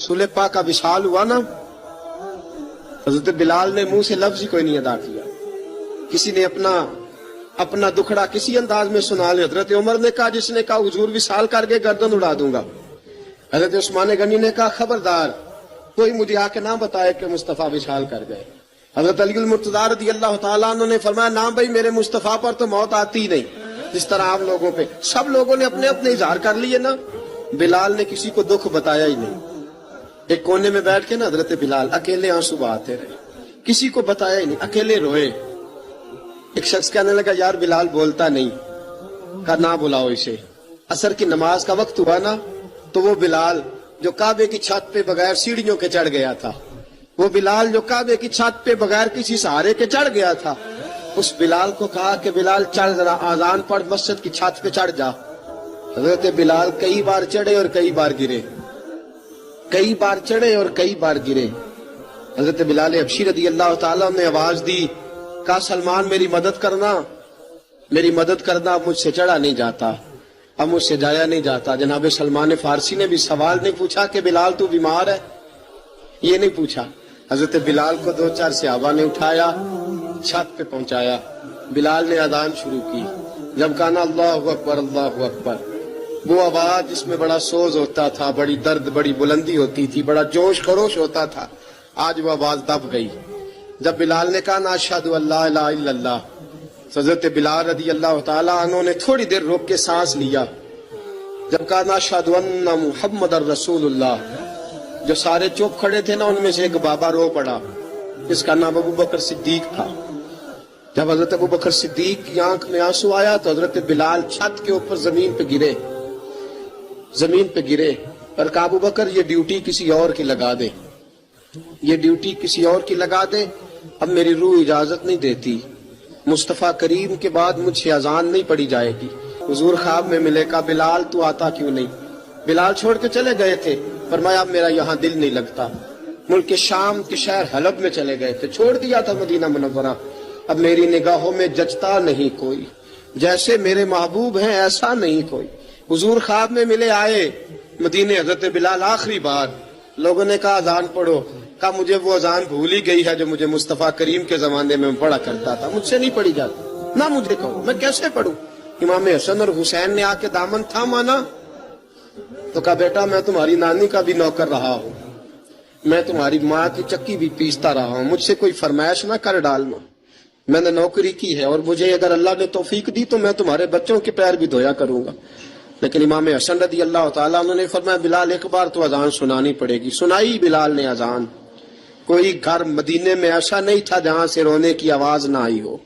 सुलह पाक का विशाल हुआ ना, हजरत बिलाल ने मुंह से लफ्ज ही कोई नहीं अदा किया। किसी ने अपना दुखड़ा किसी अंदाज में सुना लिया। हजरत उमर ने कहा, जिसने कहा हुजूर विशाल करके गर्दन उड़ा दूंगा। हजरत उस्मान गनी ने कहा, खबरदार कोई मुझे आके ना बताए कि मुस्तफा विशाल कर गए। हजरत अली मुर्तजा रज़ी अल्लाह तआला अन्हु ने फरमाया, ना भाई मेरे मुस्तफा पर तो मौत आती नहीं, जिस तरह आप लोगों पे। सब लोगों ने अपने अपने इजहार कर लिए ना, बिलाल ने किसी को दुख बताया ही नहीं। एक कोने में बैठ के ना हजरत बिलाल अकेले आंसू बहाते रहे, किसी को बताया ही नहीं, अकेले रोए। एक शख्स कहने लगा, यार बिलाल बोलता नहीं। कहा, ना बुलाओ इसे। असर की नमाज का वक्त हुआ ना, तो वो बिलाल जो काबे की छत पे बगैर सीढ़ियों के चढ़ गया था, वो बिलाल जो काबे की छत पे बगैर किसी सहारे के चढ़ गया था, उस बिलाल को कहा कि बिलाल चढ़ जरा, आजान पढ़, मस्जिद की छत पे चढ़ जा। हजरत बिलाल कई बार चढ़े और कई बार गिरे, कई बार चढ़े और कई बार गिरे। हजरत बिलाल हबशी रज़ी अल्लाह तआला ने आवाज दी, कहा, सलमान मेरी मदद करना, मेरी मदद करना। अब मुझसे चढ़ा नहीं जाता, अब मुझसे जाया नहीं जाता। जनाब सलमान फारसी ने भी सवाल नहीं पूछा कि बिलाल तू बीमार है, ये नहीं पूछा। हजरत बिलाल को 2-4 सहाबा ने उठाया, छत पे पहुंचाया। बिलाल ने अजान शुरू की। जब कहा ना अल्लाहु अकबर अल्लाहु अकबर, वो आवाज जिसमें बड़ा सोज होता था, बड़ी दर्द, बड़ी बुलंदी होती थी, बड़ा जोश खरोश होता था, आज वो आवाज दब गई। जब बिलाल ने कहा, ना अशहदु अल्ला इलाहा इल्लल्लाह, हजरत बिलाल रज़ी अल्लाह तआला अन्हु ने थोड़ी देर रोक के सांस लिया। जब कहा, ना अशहदु अन्ना मुहम्मदर रसूलुल्लाह, जो सारे चुप खड़े थे ना, उनमें से एक बाबा रो पड़ा, जिसका नाम अबू बकर सिद्दीक था। जब हजरत अबू बकर सिद्दीक की आंख में आंसू आया तो हजरत बिलाल छत के ऊपर जमीन पे गिरे, जमीन पे गिरे और कहा, अबू बकर ये ड्यूटी किसी और की लगा दे, ये ड्यूटी किसी और की लगा दे, अब मेरी रूह इजाजत नहीं देती, मुस्तफा करीम के बाद मुझसे अजान नहीं पड़ी जाएगी। हुजूर ख्वाब में मिले, कहा, बिलाल तू आता क्यों नहीं? बिलाल छोड़ के चले गए थे, फरमाया अब मेरा यहाँ दिल नहीं लगता। मुल्क के शाम के शहर हलब में चले गए थे, छोड़ दिया था मदीना मुनव्वरा, अब मेरी निगाहों में जचता नहीं कोई, जैसे मेरे महबूब हैं ऐसा नहीं कोई। हुजूर ख्वाब में मिले, आए मदीने। हजरत बिलाल आखिरी बार, लोगों ने कहा अजान पढ़ो, कहा मुझे वो अजान भूल ही गई है जो मुझे मुस्तफा करीम के जमाने में पढ़ा करता था, मुझसे नहीं पढ़ी जाती, ना मुझे कहो, मैं कैसे पढ़ूं? इमाम हसन और हुसैन ने आके दामन थामा ना, तो कहा, बेटा मैं तुम्हारी नानी का भी नौकर रहा हूं, मैं तुम्हारी माँ की चक्की भी पीसता रहा हूं, मुझसे कोई फरमाइश ना कर डालना, मैंने नौकरी की है, और मुझे अगर अल्लाह ने तौफीक दी तो मैं तुम्हारे बच्चों के पैर भी धोया करूंगा। लेकिन इमाम हसन रज़ी अल्लाह तआला उन्होंने फरमाया, बिलाल एक बार तो अजान सुनानी पड़ेगी। सुनाई बिलाल ने अजान। कोई घर मदीने में ऐसा नहीं था जहां से रोने की आवाज ना आई हो।